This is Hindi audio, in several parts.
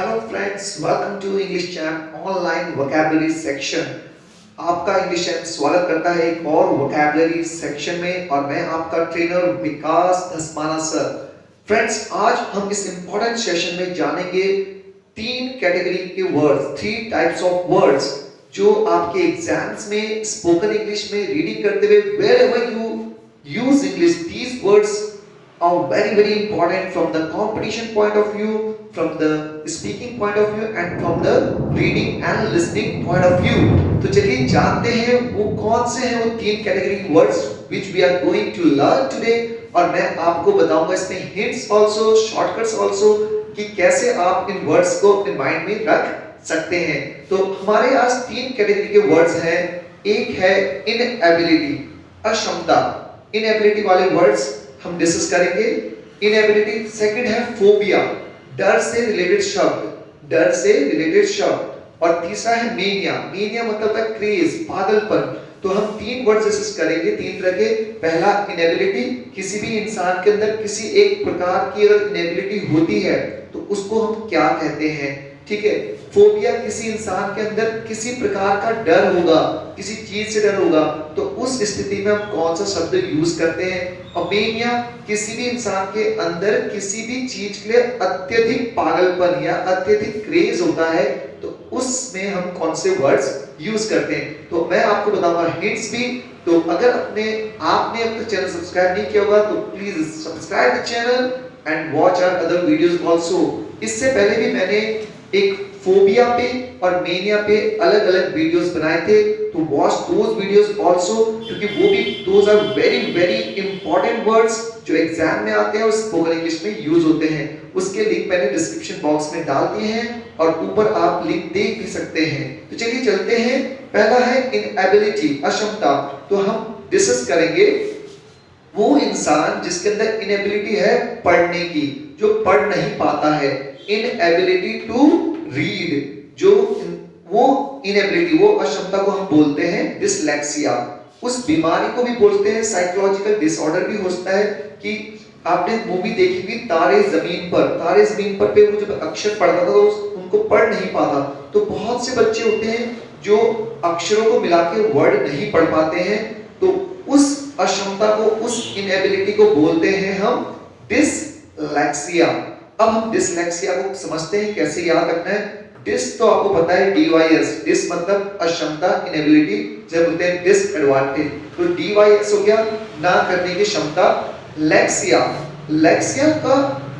Hello friends, welcome to English champ online vocabulary section. आपका इंग्लिश चैम्प स्वागत करता है एक और वोकैबुलरी सेक्शन में और मैं आपका ट्रेनर विकास धस्माना सर। फ्रेंड्स, आज हम इस इंपॉर्टेंट सेशन में जानेंगे तीन कैटेगरी के words, three types of words जो आपके एग्जाम्स में स्पोकन इंग्लिश में रीडिंग करते हुए wherever you use English, these words are very important from the competition point of view, from the speaking point of view and from the reading and listening point of view। तो चलिए जानते हैं वो कौन से हैं वो तीन category words which we are going to learn today। और मैं आपको बताऊंगा इसमें hints also, shortcuts also कि कैसे आप इन वर्ड्स को अपने माइंड में रख सकते हैं। तो हमारे आज तीन कैटेगरी के वर्ड्स हैं। एक है इनएबिलिटी, अक्षमता। इनएबिलिटी वाले वर्ड्स हम डिस्कस करेंगे। इनएबिलिटी। सेकंड है फोबिया, डर से रिलेटेड शब्द, डर से रिलेटेड शब्द। और तीसरा है मेनिया। मेनिया मतलब है क्रेज, पागलपन। तो हम तीन वर्ड डिस्कस करेंगे तीन तरह के। पहला इनएबिलिटी, किसी भी इंसान के अंदर किसी एक प्रकार की अगर इनएबिलिटी होती है तो उसको हम क्या कहते हैं, ठीक है। फोबिया, किसी इंसान के अंदर किसी प्रकार का डर होगा, किसी चीज से डर होगा, तो उस स्थिति में हम कौन सा शब्द यूज करते हैं। और मेनिया, किसी भी इंसान के अंदर किसी भी चीज के लिए अत्यधिक पागलपन या अत्यधिक क्रेज होता है तो उसमें हम कौन से वर्ड्स यूज करते हैं। तो मैं आपको बताऊंगा हिंट्स भी। तो अगर आपने अब तक चैनल सब्सक्राइब नहीं किया होगा तो please subscribe the channel and watch our other videos also. इससे पहले भी मैंने एक फोबिया पे और मेनिया पे अलग अलग वीडियोस बनाए थे, तो वॉच दोज वीडियोस आल्सो, क्योंकि वो भी those are very important words जो एग्जाम में आते हैं और स्पोकन इंग्लिश में यूज होते हैं। उसके लिंक मैंने डिस्क्रिप्शन बॉक्स में डाल दिए हैं और ऊपर आप लिंक देख भी सकते हैं। तो चलिए चलते हैं। पहला है इनएबिलिटी, अक्षमता। तो हम डिस्कस करेंगे वो इंसान जिसके अंदर इनएबिलिटी है पढ़ने की, जो पढ़ नहीं पाता है। इनएबिलिटी टू रीड, जो वो इनएबिलिटी, वो अक्षमता को हम बोलते हैं डिसलेक्सिया। उस बीमारी को भी बोलते हैं साइकोलॉजिकल डिसऑर्डर भी होता है। कि आपने मूवी देखी हुई तारे जमीन पर, तारे जमीन पर पे वो जब अक्षर पढ़ता था तो उनको पढ़ नहीं पाता। तो बहुत से बच्चे होते हैं जो अक्षरों को मिला के वर्ड नहीं पढ़ पाते हैं, तो उस अक्षमता को, उस इनएबिलिटी को बोलते हैं हम डिसलेक्सिया। अब हम डिसलेक्सिया को समझते हैं कैसे याद रखना है। डिस तो आपको पता है DYS, डिस मतलब अक्षमता, इनएबिलिटी जब बोलते हैं डिसएडवांटेज। तो DYS हो गया ना करने की क्षमता। लेक्सिया, लेक्सिया का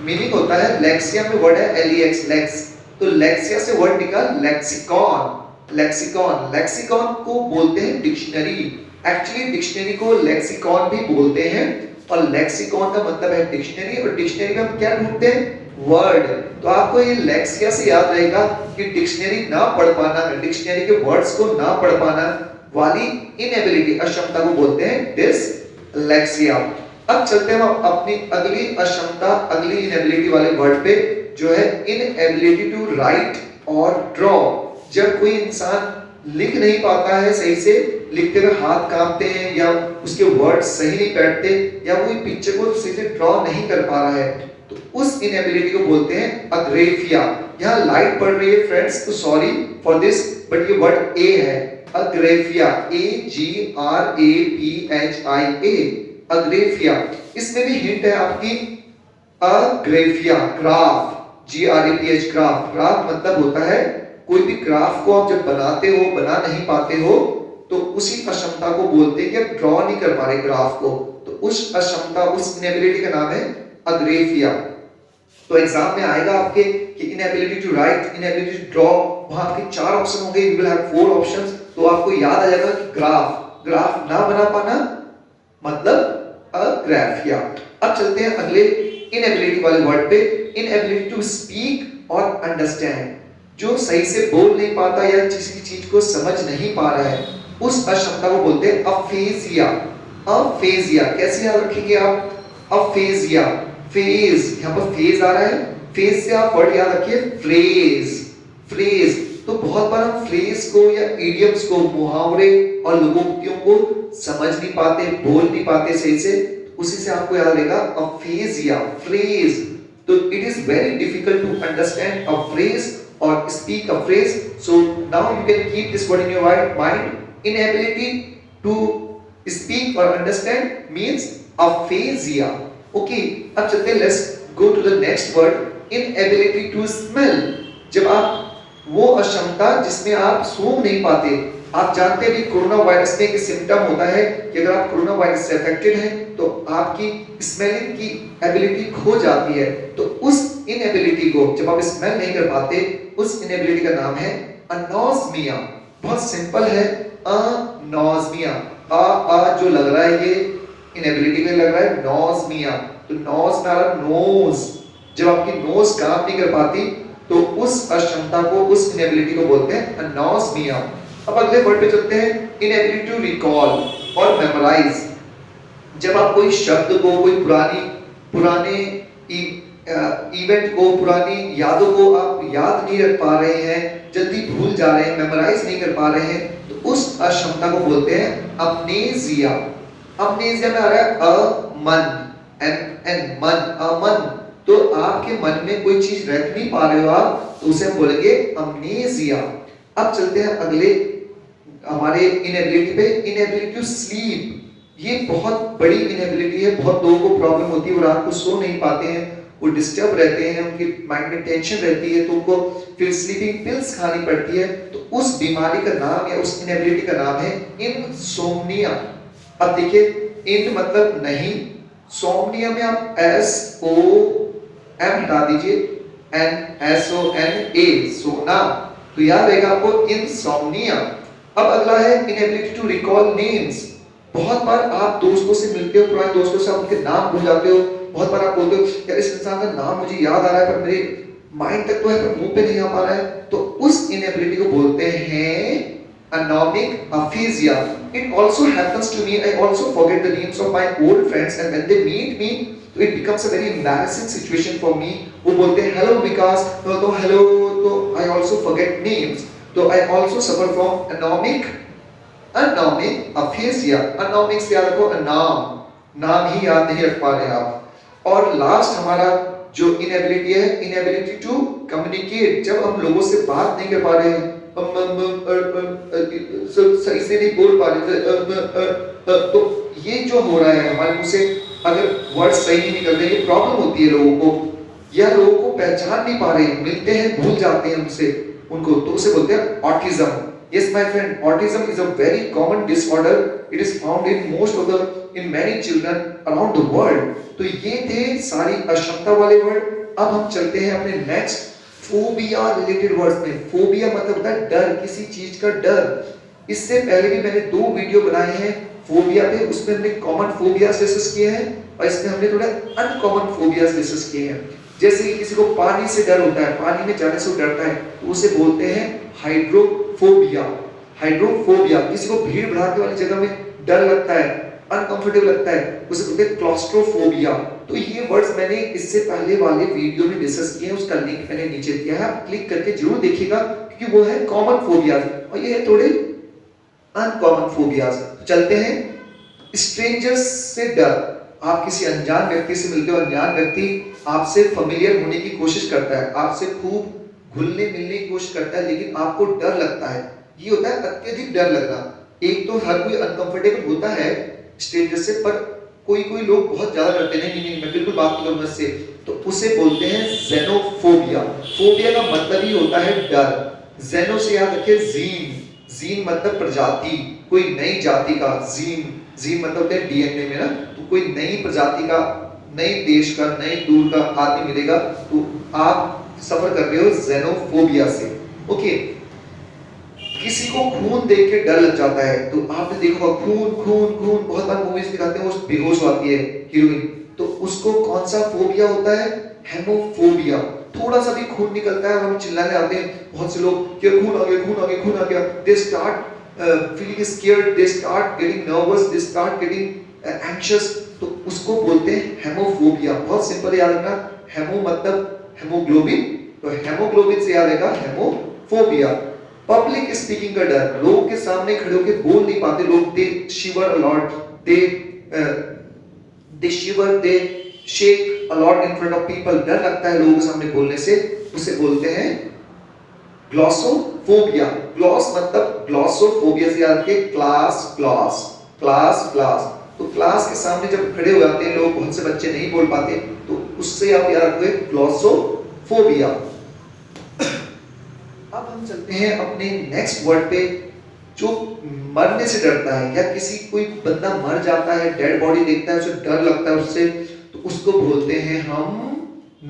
मीनिंग होता है, लेक्सिया में वर्ड है LEX, लेक्स। तो लेक्सिया से वर्ड निकला लेक्सिकॉन। लेक्सिकॉन, लेक्सिकॉन को बोलते हैं डिक्शनरी। एक्चुअली डिक्शनरी को लेक्सिकॉन भी बोलते हैं और लेक्सिकॉन का मतलब है डिक्शनरी। और डिक्शनरी में हम क्या ढूंढते हैं, वर्ड। तो आपको ये लेक्सिया से याद रहेगा कि डिक्शनरी ना पढ़ पाना, डिक्शनरी के वर्ड्स को ना पढ़ पाना वाली इनएबिलिटी, अक्षमता को बोलते हैं डिसलेक्सिया। अब चलते हैं हम अपनी अगली अक्षमता, अगली इनएबिलिटी वाले वर्ड पे, जो है इनएबिलिटी टू राइट और ड्रॉ। जब कोई इंसान लिख नहीं पाता है सही से, लिखते हुए हाथ कांपते हैं या उसके वर्ड सही नहीं बैठते या वो पिक्चर को सही से ड्रॉ नहीं कर पा रहा है, तो उस इनएबिलिटी को बोलते हैं अग्रेफिया। यहाँ लाइट पड़ रही है फ्रेंड्स, तो सॉरी फॉर दिस, बट ये वर्ड ए है, अग्रेफिया, AGRAPHIA, अग्रेफिया। इसमें भी हिंट है आपकी, अग्रेफिया, ग्राफ, GRAPH, ग्राफ। ग्राफ मतलब होता है कोई भी ग्राफ को आप जब बनाते हो, बना नहीं पाते हो, तो उसी अक्षमता को बोलते हैं कि आप ड्रॉ नहीं कर पा रहे ग्राफ को, तो उस अक्षमता, उस इनएबिलिटी का नाम है अग्रेफिया। तो एग्जाम में आएगा आपके कि inability to write, inability to draw, वहां आपके चार ऑप्शन होंगे, यू विल हैव 4 ऑप्शंस। तो आपको याद आ जाएगा कि ग्राफ, ग्राफ ना बना पाना मतलब अग्रेफिया। अब चलते हैं अगले इनएबिलिटी वाले वर्ड पे, इनएबिलिटी टू स्पीक और अंडरस्टैंड। जो सही से बोल नहीं पाता या किसी चीज को समझ नहीं पा रहा है, उस अक्षमता को बोलते हैं अफेजिया। अफेजिया कैसे याद रखेंगे आप, अफेजिया, फेज, यहाँ पर फेज आ रहा है, फेज से आप वर्ड याद रखिए फ्रेज। फ्रेज, तो बहुत बार हम फ्रेज को या इडियम्स को, मुहावरे और लोकोक्तियों को समझ नहीं पाते, बोल नहीं पाते सही से, उसी से आपको याद रहेगा अफेजिया, फ्रेज। तो it is very difficult to understand a phrase or speak a phrase. So now you can keep this word in your mind. Inability to speak or understand means aphasia. Okay, अब चलते हैं, let's go to the next word, inability to smell. जब आप वो अक्षमता जिसमें आप सूंघ नहीं पाते, आप जानते हैं कि कोरोना वायरस में एक सिम्टम होता है कि अगर आप कोरोना वायरस से अफेक्टेड हैं तो आपकी स्मेलिंग की एबिलिटी खो जाती है। तो उस इनएबिलिटी को, जब आप स्मेल नहीं कर पाते, उस इनएबिलिटी का नाम है अनोस्मिया। बहुत सिंपल है, अनोस्मिया। आ जो लग रहा है ये इनएबिलिटी में लग रहा है नोस्मिया। तो नोज ना नोज, जब आपकी नोज काम नहीं कर पाती तो उस अक्षमता को, उस इनएबिलिटी को बोलते हैं अनोस्मिया। अब अगले वर्ड पे चलते हैं, इनएबिलिटी टू रिकॉल और मेमोराइज। जब आप कोई शब्द को, कोई पुराने इवेंट को, पुरानी यादों को आप याद नहीं रख पा रहे हैं, जल्दी भूल जा रहे हैं, मेमोराइज नहीं कर पा रहे हैं, तो उस अक्षमता को बोलते हैं अमनेसिया। अमनेसिया में आ रहा है अमन, एन मन, अमन। तो आपके मन में कोई चीज रख नहीं पा रहे हो आप, तो उसे हम बोलेंगे अमनेसिया। अब चलते हैं अगले हमारे इनएबिलिटी पे, इनएबिलिटी टू स्लीप। ये बहुत बड़ी इनएबिलिटी है, बहुत लोगों को प्रॉब्लम होती है, वो रात को सो नहीं पाते हैं, वो डिस्टर्ब रहते हैं, उनके माइंड में टेंशन रहती है, तो उनको फिर स्लीपिंग पिल्स खानी पड़ती है। तो उस बीमारी का नाम या उस इनएबिलिटी का नाम है इनसोम्निया। अब देखिए, इन मतलब नहीं, सोम्निया में आप SOM हटा दीजिए, SONA, सोना, तो याद रहेगा आपको इनसोम्निया। अब अगला है इनएबिलिटी टू रिकॉल नेम्स। बहुत बार आप दोस्तों से मिलते हो, पुराने दोस्तों से, आप उनके नाम भूल जाते हो। बहुत बार आप बोलते हो यार इस इंसान का नाम मुझे याद आ रहा है पर मेरे माइंड तक तो है पर मुंह पे नहीं आ पा रहा है, तो उस इनएबिलिटी को बोलते हैं anomic aphasia. It also happens to me. I also forget the names of my old friends, and when they meet me, तो it becomes a very embarrassing situation for me. वो बोलते हैं hello विकास, तो hello, तो I also forget names. तो I also suffer from anomic aphasia. Anomic से याद रखो नाम ही याद नहीं रख पा रहे आप। और लास्ट हमारा जो इनएबिलिटी है, इनएबिलिटी टू कम्युनिकेट। जब हम लोगों से बात नहीं कर पा रहे हैं, सही से नहीं बोल पा रहे, तो ये जो हो रहा है हमारे मुंह से, अगर वर्ड सही नहीं निकल रहे, ये प्रॉब्लम होती है लोगों को, या लोगों को पहचान नहीं पा रहे, मिलते हैं भूल जाते हैं उनको, तो उसे बोलते हैं autism. Yes, my friend, autism is a very common disorder. It is found in many children around the world. तो ये थे सारी अक्षमता वाले वर्ड। अब हम चलते हैं अपने नेक्स्ट फोबिया रिलेटेड वर्ड्स में। फोबिया मतलब होता है डर, किसी चीज का डर। इससे पहले भी मैंने 2 वीडियो बनाए हैं फोबिया पे, उसमें हमने कॉमन फोबियाज डिस्कस किए हैं और इसमें हमने थोड़ा अनकॉमन फोबियाज डिस्कस किए हैं। जैसे कि किसी को पानी से डर होता है, पानी में जाने से डरता है, तो उसे बोलते हैं हाइड्रोफोबिया। हाइड्रोफोबिया, किसी को भीड़ भड़ाके वाली जगह में डर लगता है, अनकंफर्टेबल लगता है, उसे बोलते हैं क्लॉस्ट्रोफोबिया। तो ये वर्ड्स मैंने इससे पहले वाले वीडियो में डिस्कस किए हैं, उसका लिंक मैंने नीचे दिया है, आप क्लिक करके जरूर देखिएगा, क्योंकि वो है कॉमन फोबियाज और ये है थोड़े अनकॉमन फोबियाज। तो चलते हैं, स्ट्रेंजर्स से डर। आप किसी अनजान व्यक्ति से मिलते हो, अनजान व्यक्ति आपसे फेमिलियर होने की कोशिश करता है, आपसे खूब घुलने मिलने की कोशिश करता है, लेकिन आपको डर लगता है। ये होता है अत्यधिक डर लगना। एक तो हर कोई अनकंफर्टेबल होता है स्ट्रेंजर से, पर कोई लोग बहुत ज्यादा डरते हैं, नहीं मैं बिल्कुल बात नहीं करूंगा इससे, तो उसे बोलते हैं ज़ेनोफोबिया। फोबिया का मतलब ही होता है डर। ज़ेनो से याद रखिए जीन मतलब प्रजाति, कोई नई जाति का, जीन मतलब होता है डीएनए में ना, तो कोई नई प्रजाति का, नई देश का, नई दूर का आदमी मिलेगा, तो आप सफर कर रहे हो ज़ेनोफोबिया से। ओके, किसी को खून देख के डर लग जाता है, तो आपने देखा खून बहुत बार मूवीज दिखाते हैं, वो बेहोश होती है हीरोइन, तो उसको कौन सा फोबिया होता है? हेमोफोबिया। थोड़ा सा भी खून निकलता है और हम चिल्लाने आते हैं, बहुत से लोग कि खून आ गया, they start feeling scared, they start getting nervous, they start getting anxious, तो उसको बोलते हैं हेमोफोबिया। बहुत सिंपल याद रखना, हेमो मतलब हेमोग्लोबिन, तो हेमोग्लोबिन से याद रहेगा हेमोफोबिया। पब्लिक स्पीकिंग का डर, लोगों के सामने खड़े होकर बोल नहीं पाते लोग, they shiver a lot, they shiver, they shake a lot in front of people, डर लगता है लोगों के सामने बोलने से, उसे बोलते हैं ग्लॉसोफोबिया। ग्लॉस मतलब ग्लॉसोफोबिया से याद रखिए, क्लास क्लास क्लास क्लास। तो क्लास के सामने जब खड़े हो जाते हैं लोग, बहुत से बच्चे नहीं बोल पाते, तो उससे आप याद रखोगे ग्लॉसोफोबिया। अब हम चलते हैं अपने नेक्स्ट वर्ड पे, जो मरने से डरता है, या किसी कोई बंदा मर जाता है, डेड बॉडी देखता है, उसे डर लगता है उससे, तो उसको बोलते हैं हम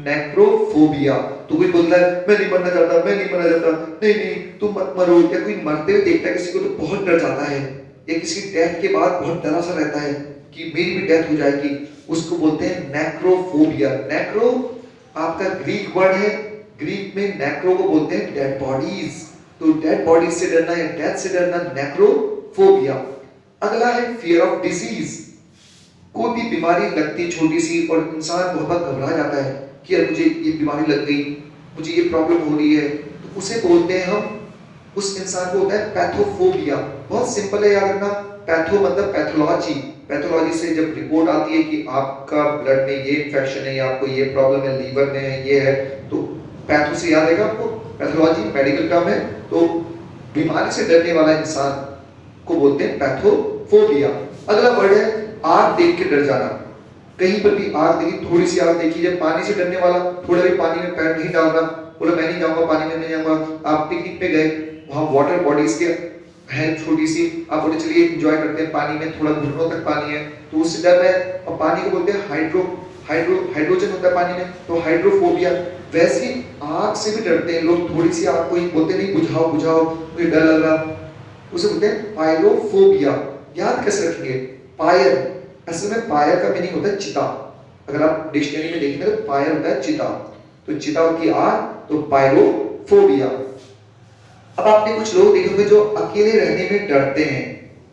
नेक्रोफोबिया। तो कोई बोलता है मैं नहीं मरना चाहता, मैं नहीं मरना चाहता, नहीं नहीं तुम मत मरो, या कोई मरते हुए देखता है किसी को तो बहुत डर जाता है, या किसी डेथ के बाद बहुत डरा सा रहता है कि मेरी भी डेथ हो जाएगी, उसको बोलते हैं नेक्रोफोबिया। नेक्रो आपका ग्रीक वर्ड है, ग्रीक में नेक्रो को बोलते हैं डेड बॉडीज। तो डेड बॉडीज से डरना या डेथ से डरना, नेक्रोफोबिया। अगला है फियर ऑफ डिजीज। कोई भी बीमारी लगती है छोटी सी और इंसान बहुत घबरा जाता है कि यार मुझे ये बीमारी लग गई, मुझे ये प्रॉब्लम हो रही है, तो उसे बोलते हैं हम, उस इंसान को होता है पैथोफोबिया। बहुत सिंपल है याद रखना, पैथो मतलब पैथोलॉजी। पैथोलॉजी से जब रिपोर्ट आती है कि आपका ब्लड में ये इन्फेक्शन है, या आपको ये प्रॉब्लम है, लीवर में है, ये है, तो पैथो से याद रहेगा आपको, पैथोलॉजी मेडिकल टर्म है। तो बीमारी से डरने वाला इंसान को बोलते हैं पैथोफोबिया। अगला वर्ड है आग देख के डर जाना। कहीं पर भी आग देखी, थोड़ी सी आग देखी, जब पानी से डरने वाला, थोड़ा भी पानी में पैर नहीं डालना, बोला मैं नहीं जाऊंगा पानी में, नहीं जाऊंगा। आप पिकनिक पे गए, वहां वाटर बॉडीज के है छोटी सी, आप बोले चलिए एंजॉय करते हैं पानी में, थोड़ा घुटनों तक पानी है, तो उससे डर है। और पानी को बोलते हैं हाइड्रोजन होता है पानी में, तो हाइड्रोफोबिया। वैसे आग से भी डरते हैं लोग, थोड़ी सी आग को ही बोलते नहीं बुझाओ बुझाओ, मुझे डर लग रहा, उसे बोलते हैं पायरोफोबिया। याद कैसे रखेंगे, फायर, असल में फायर का मीनिंग होता है चिता। अगर आप डिक्शनरी में देखेंगे तो फायर होता है चिता, तो चिता की आग, तो पायरोफोबिया। अब आपने कुछ लोग देखे होंगे जो अकेले रहने में डरते हैं,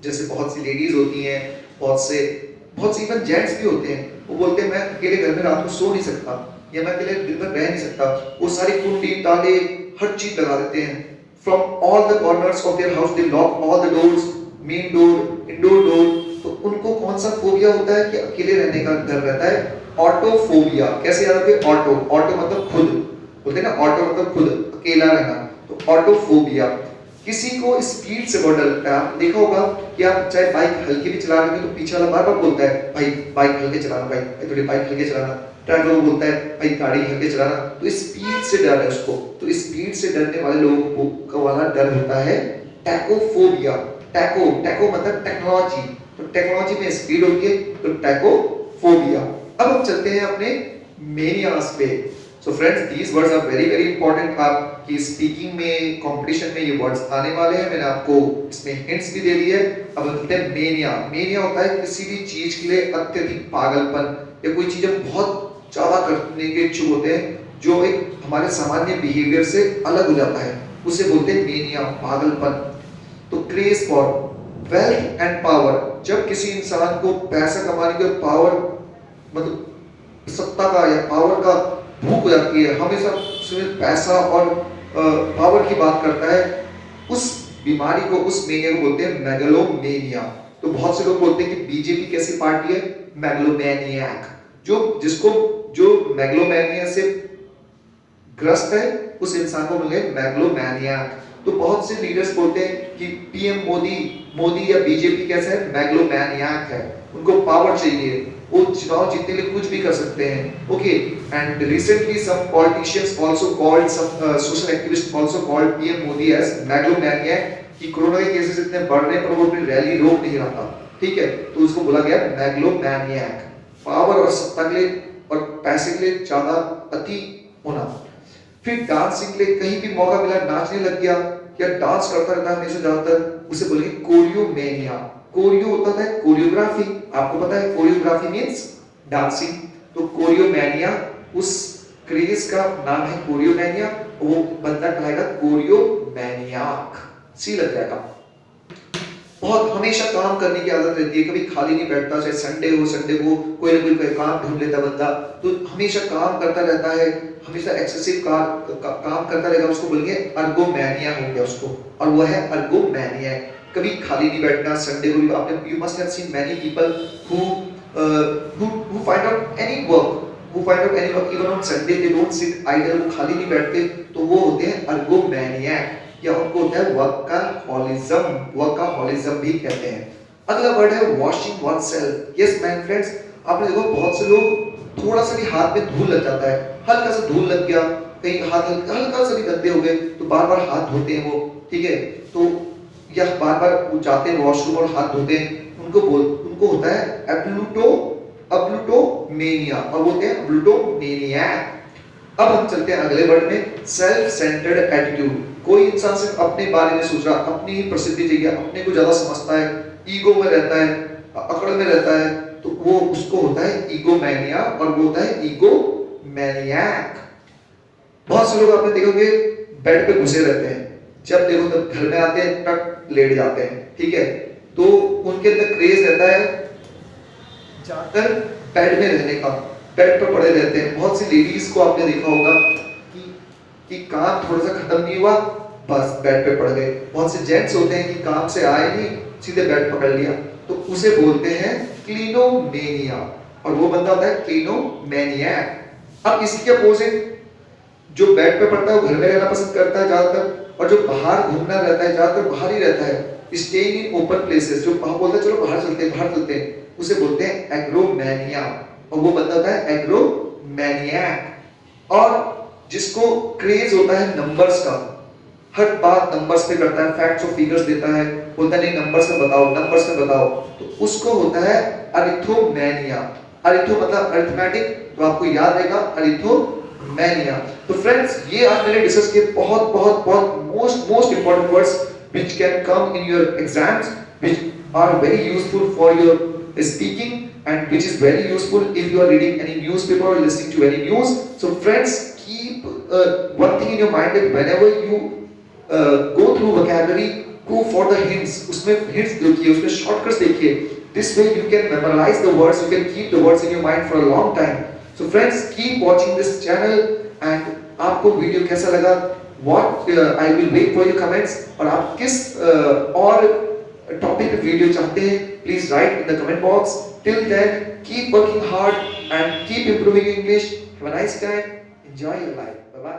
जैसे बहुत सी लेडीज होती हैं, बहुत से इवन जेंट्स भी होते हैं, वो बोलते हैं मैं अकेले घर में रात को सो नहीं सकता, या मैं अकेले दिन भर रह नहीं सकता। वो सारी कुंडी ताले हर चीज लगा देते हैं। From all the corners of their house they lock all the doors, main door, indoor door. तो उनको कौन सा फोबिया होता है कि अकेले रहने का डर रहता है, ऑटोफोबिया। कैसे याद रखें, ऑटो, ऑटो मतलब खुद, बोलते हैं ना ऑटो मतलब खुद, अकेला रहना, तो ऑटोफोबिया। किसी को स्पीड से बहुत डर लगता है। आपने देखा होगा कि आप चाहे बाइक हल्की भी चला रहे हो तो पीछे वाला बार बार बोलता है भाई बाइक हल्के चलाना, भाई थोड़ी बाइक हल्के चलाना। ड्राइवर बोलता है भाई गाड़ी हल्के चलाना, तो स्पीड से डर है उसको। तो स्पीड से डरने वाले लोगों को वाला डर होता है टैकोफोबिया। टैको, टैको मतलब टेक्नोलॉजी, तो टेक्नोलॉजी में स्पीड होती है, तो टैकोफोबिया। अब हम चलते हैं अपने मेनियास पे। So friends, these words are very very important. आपकी स्पीकिंग में, कंपटीशन में ये वर्ड्स आने वाले हैं। मैंने आपको इसमें हिंट्स भी दे दी है। अब चलते हैं मेनिया। मेनिया होता है किसी भी चीज के लिए अत्यधिक पागलपन, या कोई चीज हम बहुत ज्यादा करने के इच्छुक होते हैं, जो एक हमारे सामान्य बिहेवियर से अलग हो जाता है, उसे बोलते हैं मेनिया, पागलपन। तो craze for wealth and power, जब किसी इंसान को पैसा कमाने के, पावर मतलब सत्ता का या पावर का भूख हो जाती है, हमेशा सिर्फ पैसा और पावर की बात करता है, उस बीमारी को, उस मेनिया को बोलते हैं मेगलोमेनिया। तो बहुत से लोग बोलते हैं कि बीजेपी कैसी पार्टी है, मेगलोमैनियक। जो मेगलोमैनिया से ग्रस्त है, उस इंसान को बोलते हैं मेगलोमैनियक। तो बहुत से लीडर्स बोलते हैं कि पीएम मोदी या बीजेपी कैसा है, मेगलोमैनियक है, उनको पावर चाहिए, वो चुनाव जीतने के लिए कुछ भी कर सकते हैं। Okay, and recently some politicians also called, some social activist also called PM Modi as megalomaniac, कि कोरोना के केसेस इतने बढ़ रहे हैं पर वो अपनी रैली रोक नहीं रहा था, ठीक है, तो उसको बोला गया मेगलोमैनियक। पावर और सत्ता के लिए और पैसे के लिए ज्यादा अति होना। फिर डांसिंग के लिए कहीं भी मौका मिला नाचने लग गया, या डांस करता रहता है हमेशा ज्यादातर, उसे बोलेंगे कोरियोमेनिया। कोरियो होता है कोरियोग्राफी, आपको पता है कोरियोग्राफी मींस डांसिंग, तो कोरियोमेनिया, उस क्रेज का नाम है कोरियोमेनिया, वो बंदा कहलाएगा कोरियोमेनियाक। सी लग जाएगा। बहुत हमेशा काम करने की आदत रहती है, कभी खाली नहीं बैठता, चाहे संडे हो, संडे को कोई ना कोई काम ढूंढ लेता बंदा, तो हमेशा काम करता रहता है, हमेशा एक्सेसिव काम करता रहेगा, उसको बोलेंगे अर्गोमेनिया हो गया उसको, और वो है अर्गोमेनिया। कभी खाली नहीं बैठना, संडे को भी आपने, you must have seen many people who who find out any work, who find out any work even on Sunday, they don't sit idle, वो खाली नहीं बैठते, तो वो होते हैं अर्गोमैनियक या उनको होता है वर्काहोलिज्म भी कहते हैं। अगला वर्ड है washing oneself। Yes man friends, आपने देखो बहुत से लोग थोड़ा सा भी हाथ में धूल लग जाता है, हल्का सा धूल लग गया, कहीं हाथ हल्का सा भी गंदे हो गए तो बार बार हाथ धोते हैं वो, ठीक है, तो या बार बार जाते हैं वॉशरूम और हाथ धोते हैं, उनको होता है अब्लूटोमेनिया और बोलते हैं अब्लूटोमेनियक। अब हम चलते हैं अगले वर्ड में सेल्फ सेंटर्ड एटीट्यूड। कोई इंसान सिर्फ अपने बारे में सोच रहा, अपनी ही प्रसिद्धि चाहिए, अपने को ज्यादा समझता है, ईगो में रहता है, अकड़ में रहता है, तो वो उसको होता है ईगोमैनिया और वो होता है ईगोमैनियक। बहुत से लोग आपने देखोगे बेड पे घुसे रहते हैं, जब देखो तब घर में आते हैं टक लेट जाते हैं, ठीक है, तो उनके अंदर क्रेज रहता है ज्यादातर बेड में रहने का, बेड पर पड़े रहते हैं। बहुत सी लेडीज को आपने देखा होगा कि काम थोड़ा सा खत्म नहीं हुआ बस बेड पे पड़ गए। बहुत से जेंट्स होते हैं कि काम से आए नहीं सीधे बेड पकड़ लिया, तो उसे बोलते हैं क्लिनोमेनिया और वो बंदा होता है क्लिनोमैनियक। अब इसके अपोजिट जो बेड पे पड़ता है वो घर में रहना पसंद करता है ज्यादातर, और जो बाहर घूमना रहता है ज्यादातर बाहर ही रहता है, स्टेइंग इन ओपन प्लेसेस, जो बोलता है चलो बाहर चलते हैं, उसे बोलते हैं एग्रोमैनिया और वो बंदा होता है एग्रोमैनियक। और जिसको क्रेज होता है नंबर्स का, हर बात नंबर्स पे करता है, फैक्ट्स और फिगर्स देता है, बोलता है नहीं नंबर्स में बताओ, तो उसको होता है अरिथोमैनिया। अरिथो मतलब अरिथमेटिक, तो आपको याद रहेगा अरिथोमैनिया। तो फ्रेंड्स ये आज मैंने डिस्कस किए बहुत most important words which can come in your exams, which are very useful for your speaking and which is very useful if you are reading any newspaper or listening to any news. So friends, keep one thing in your mind that whenever you go through vocabulary, go for the hints, उसमें hints देखिए, उसमें shortcuts देखिए, this way you can memorize the words, you can keep the words in your mind for a long time. So friends, keep watching this channel and आपको वीडियो कैसा लगा, what I will wait for your comments, और आप किस और टॉपिक पे वीडियो चाहते हैं, please write in the comment box. Till then, keep working hard and keep improving English. Have a nice time. Enjoy your life. Bye bye.